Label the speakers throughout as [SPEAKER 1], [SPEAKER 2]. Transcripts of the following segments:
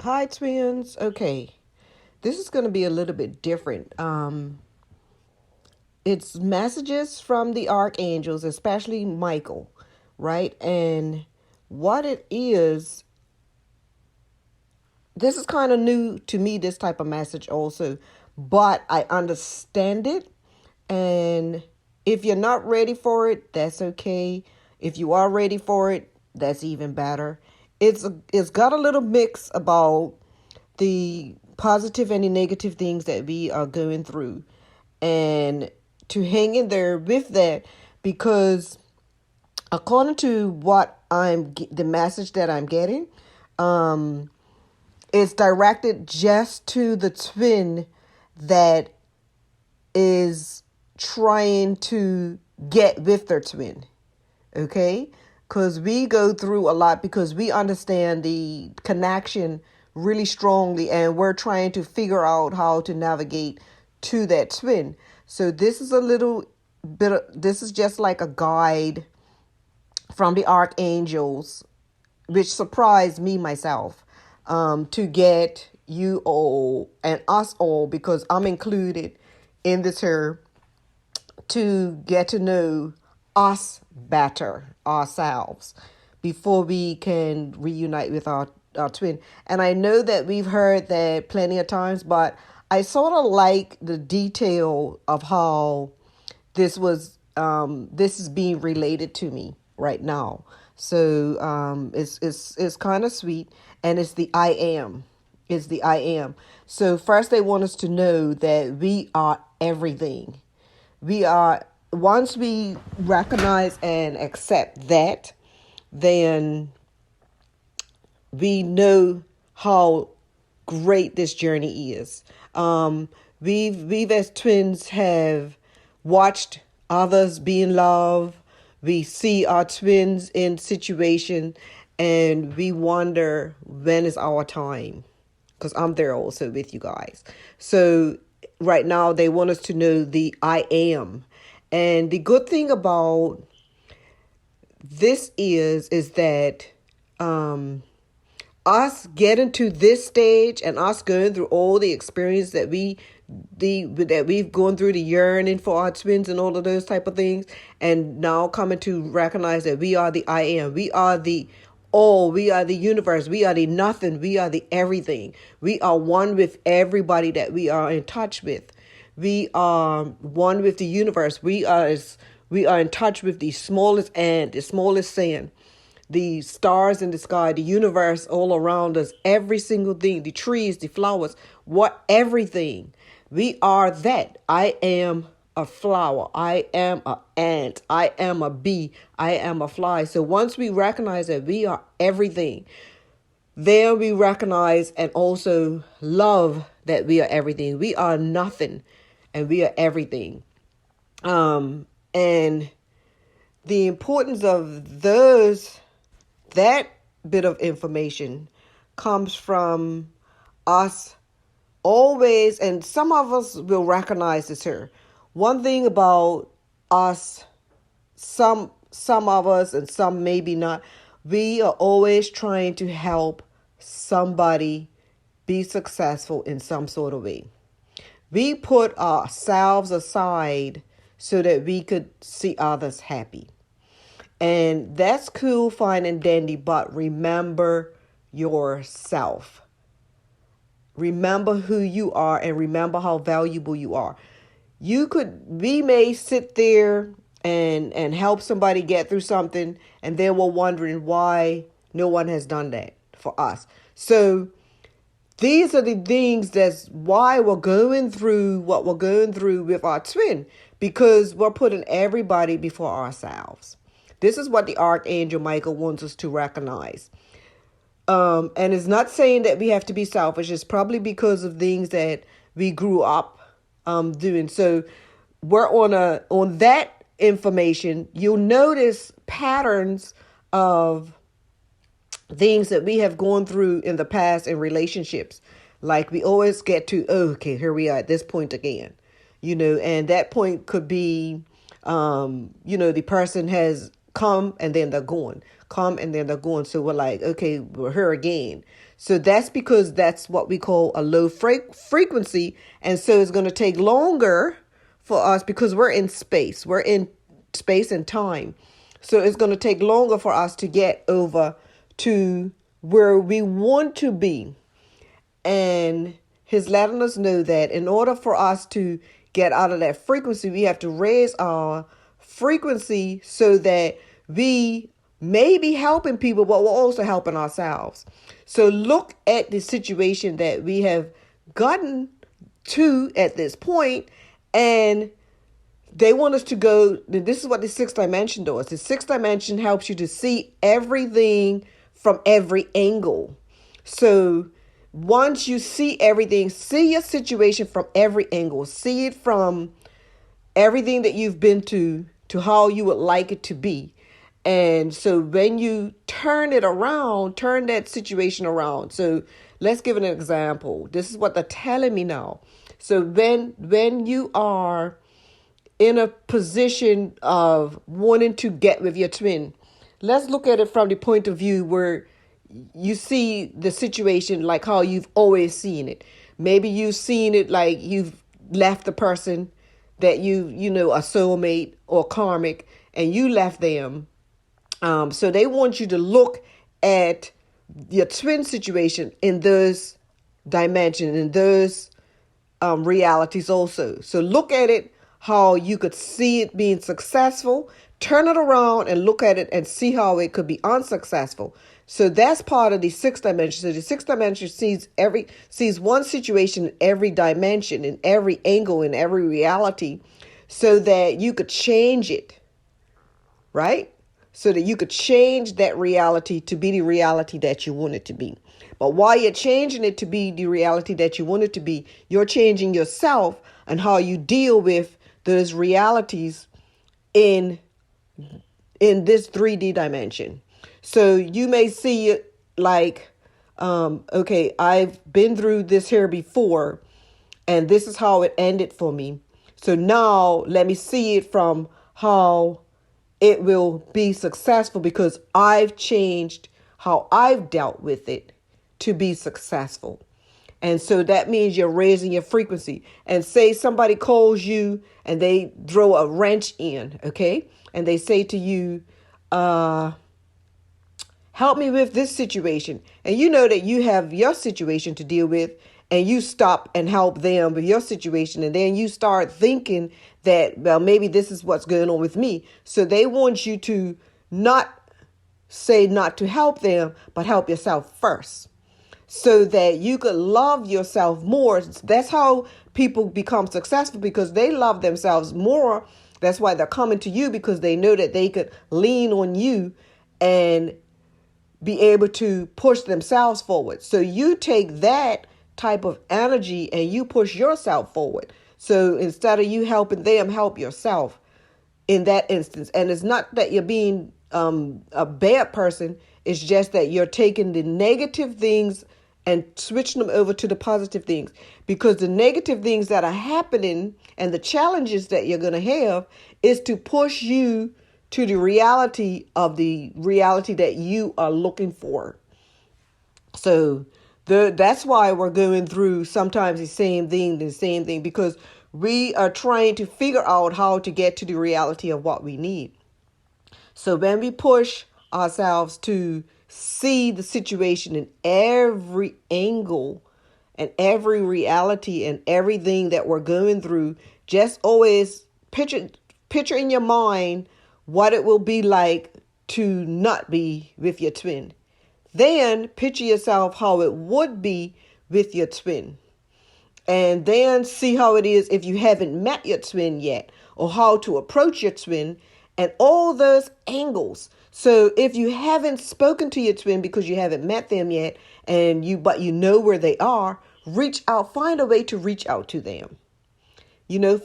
[SPEAKER 1] Hi, twins. Okay, this is going to be a little bit different. It's messages from the archangels, especially Michael, right? And what it is, this is kind of new to me, this type of message also, but I understand it. And if you're not ready for it, that's okay. If you are ready for it, that's even better. It's got a little mix about the positive and the negative things that we are going through, and to hang in there with that, because according to what the message that I'm getting, um it's directed just to the twin that is trying to get with their twin. Okay, because we go through a lot, because we understand the connection really strongly, and we're trying to figure out how to navigate to that twin. So this is a little bit this is just like a guide from the archangels, which surprised me myself, to get you all and us all, because I'm included in this here, to get to know us better ourselves before we can reunite with our twin. And I know that we've heard that plenty of times, but I sort of like the detail of how this is being related to me right now. So it's kind of sweet, and it's the I am. It's the I am. So first, they want us to know that we are everything. We are, once we recognize and accept that, then we know how great this journey is. We've as twins have watched others be in love. We see our twins in situation, and we wonder, when is our time? Because I'm there also with you guys. So right now they want us to know the I am. And the good thing about this is that us getting to this stage, and us going through all the experience that we've gone through, the yearning for our twins and all of those type of things, and now coming to recognize that we are the I am. We are the all. We are the universe. We are the nothing. We are the everything. We are one with everybody that we are in touch with. We are one with the universe. We are in touch with the smallest ant, the smallest sand, the stars in the sky, the universe all around us, every single thing, the trees, the flowers, everything. We are that. I am a flower. I am an ant. I am a bee. I am a fly. So once we recognize that we are everything, then we recognize and also love that we are everything. We are nothing, and we are everything. And the importance of that bit of information comes from us always, and some of us will recognize this here. One thing about us, some of us and some maybe not, we are always trying to help somebody be successful in some sort of way. We put ourselves aside so that we could see others happy. And that's cool, fine, and dandy, but remember yourself. Remember who you are, and remember how valuable you are. We may sit there and help somebody get through something, and then we're wondering why no one has done that for us. So these are the things that's why we're going through what we're going through with our twin, because we're putting everybody before ourselves. This is what the Archangel Michael wants us to recognize. And it's not saying that we have to be selfish. It's probably because of things that we grew up doing. So we're on that information. You'll notice patterns of things that we have gone through in the past in relationships. Like we always get to, oh, okay, here we are at this point again. And that point could be, the person has come and then they're gone. Come and then they're gone. So we're like, okay, we're here again. So that's because that's what we call a low frequency. And so it's going to take longer for us because we're in space. We're in space and time. So it's going to take longer for us to get over to where we want to be. And he's letting us know that in order for us to get out of that frequency, we have to raise our frequency so that we may be helping people, but we're also helping ourselves. So look at the situation that we have gotten to at this point, and they want us to go. This is what the sixth dimension does. The sixth dimension helps you to see everything from every angle. So once you see everything, see your situation from every angle. See it from everything that you've been to how you would like it to be. And so when you turn it around, turn that situation around. So let's give an example. This is what they're telling me now. So when you are in a position of wanting to get with your twin, let's look at it from the point of view where you see the situation like how you've always seen it. Maybe you've seen it like you've left the person that you know, a soulmate or karmic, and you left them. So they want you to look at your twin situation in those dimensions, in those realities also. So look at it how you could see it being successful, turn it around and look at it and see how it could be unsuccessful. So that's part of the sixth dimension. So the sixth dimension sees one situation in every dimension, in every angle, in every reality, so that you could change it, right? So that you could change that reality to be the reality that you want it to be. But while you're changing it to be the reality that you want it to be, you're changing yourself and how you deal with those realities in this 3D dimension. So you may see it like, okay, I've been through this here before, and this is how it ended for me. So now let me see it from how it will be successful, because I've changed how I've dealt with it to be successful. And so that means you're raising your frequency. And say somebody calls you and they throw a wrench in, okay? And they say to you, help me with this situation. And you know that you have your situation to deal with, and you stop and help them with your situation. And then you start thinking that, well, maybe this is what's going on with me. So they want you to not say not to help them, but help yourself first, so that you could love yourself more. That's how people become successful, because they love themselves more. That's why they're coming to you, because they know that they could lean on you and be able to push themselves forward. So you take that type of energy and you push yourself forward. So instead of you helping them, help yourself in that instance. And it's not that you're being a bad person. It's just that you're taking the negative things and switching them over to the positive things, because the negative things that are happening and the challenges that you're going to have is to push you to the reality that you are looking for. So that's why we're going through sometimes the same thing, because we are trying to figure out how to get to the reality of what we need. So when we push ourselves to see the situation in every angle and every reality and everything that we're going through, just always picture in your mind what it will be like to not be with your twin. Then picture yourself how it would be with your twin. And then see how it is if you haven't met your twin yet, or how to approach your twin, and all those angles. So if you haven't spoken to your twin because you haven't met them yet, but you know where they are, reach out, find a way to reach out to them.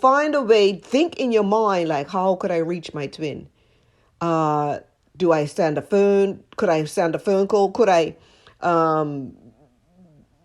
[SPEAKER 1] Find a way, think in your mind, like, how could I reach my twin? Do I send a phone? Could I send a phone call? Could I,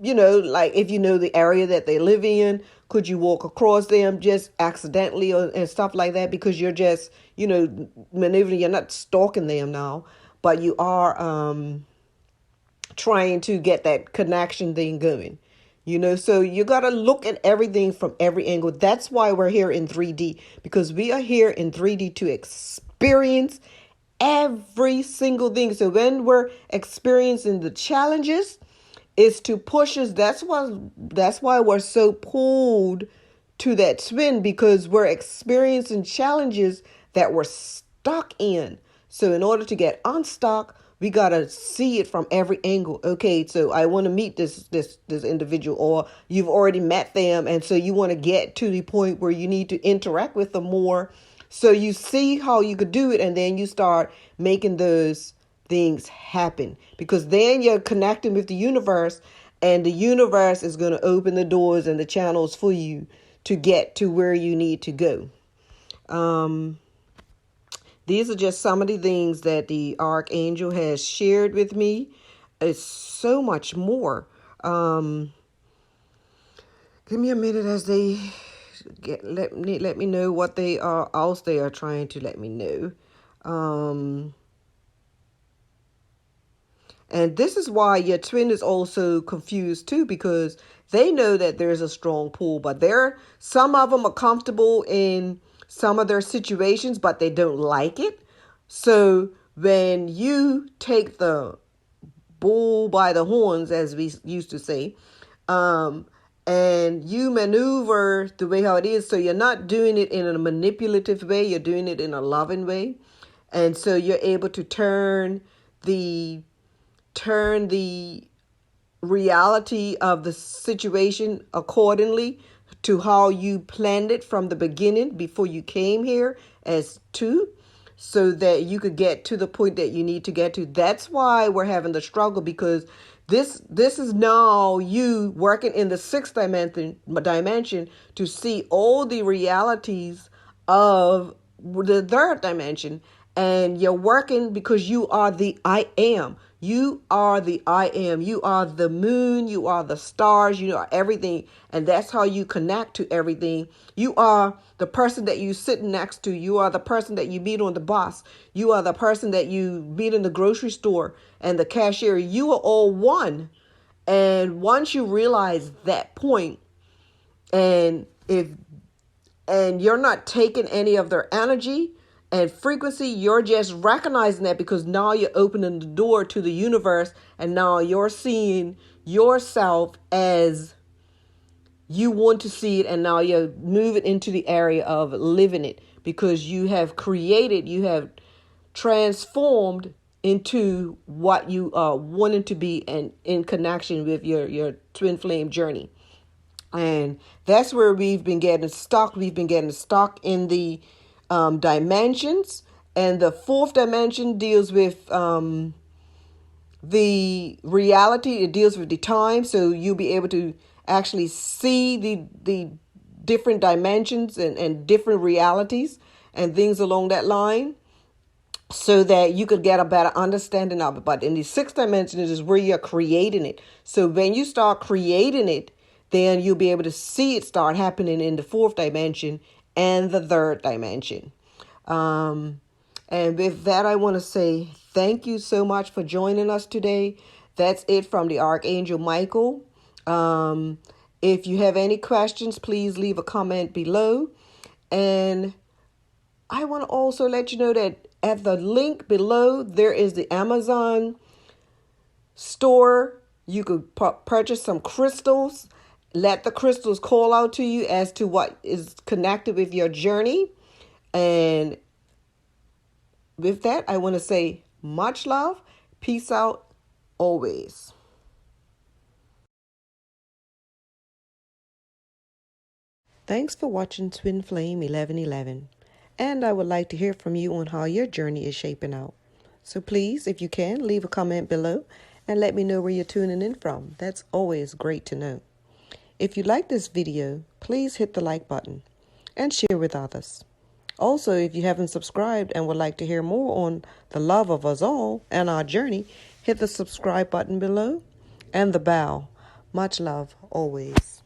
[SPEAKER 1] like if you know the area that they live in, could you walk across them just accidentally and stuff like that? Because you're just, maneuvering, you're not stalking them now, but you are trying to get that connection thing going. So you got to look at everything from every angle. That's why we're here in 3D, because we are here in 3D to experience every single thing. So when we're experiencing the challenges, it's to push us. That's why we're so pulled to that twin, because we're experiencing challenges that we're stuck in. So in order to get unstuck, we gotta see it from every angle. Okay, so I want to meet this individual, or you've already met them, and so you want to get to the point where you need to interact with them more. So you see how you could do it, and then you start making those things happen, because then you're connecting with the universe, and the universe is going to open the doors and the channels for you to get to where you need to go. These are just some of the things that the Archangel has shared with me. It's so much more. Give me a minute as they let me know what they are else they are trying to let me know. And this is why your twin is also confused too, because they know that there's a strong pull, but some of them are comfortable in some of their situations, but they don't like it. So when you take the bull by the horns, as we used to say, and you maneuver the way how it is, so you're not doing it in a manipulative way, you're doing it in a loving way. And so you're able to turn the reality of the situation accordingly to how you planned it from the beginning before you came here as two, so that you could get to the point that you need to get to. That's why we're having the struggle, because this is now you working in the sixth dimension to see all the realities of the third dimension. And you're working because you are the I am. You are the I am. You are the moon. You are the stars. You are everything. And that's how you connect to everything. You are the person that you sit next to. You are the person that you meet on the bus. You are the person that you meet in the grocery store and the cashier. You are all one. And once you realize that point, and you're not taking any of their energy and frequency, you're just recognizing that, because now you're opening the door to the universe, and now you're seeing yourself as you want to see it, and now you're moving into the area of living it, because you have transformed into what you are wanting to be, and in connection with your twin flame journey. And that's where we've been getting stuck. We've been getting stuck in the dimensions. And the fourth dimension deals with the reality. It deals with the time. So you'll be able to actually see the different dimensions and different realities and things along that line, so that you could get a better understanding of it. But in the sixth dimension is where you're creating it. So when you start creating it, then you'll be able to see it start happening in the fourth dimension and the third dimension. And with that, I want to say thank you so much for joining us today. That's it from the Archangel Michael. If you have any questions, please leave a comment below. And I want to also let you know that at the link below, there is the Amazon store. You could purchase some crystals. Let the crystals call out to you as to what is connected with your journey. And with that, I want to say much love. Peace out always. Thanks for watching Twin Flame 1111. And I would like to hear from you on how your journey is shaping out. So please, if you can, leave a comment below and let me know where you're tuning in from. That's always great to know. If you like this video, please hit the like button and share with others. Also, if you haven't subscribed and would like to hear more on the love of us all and our journey, hit the subscribe button below and the bell. Much love always.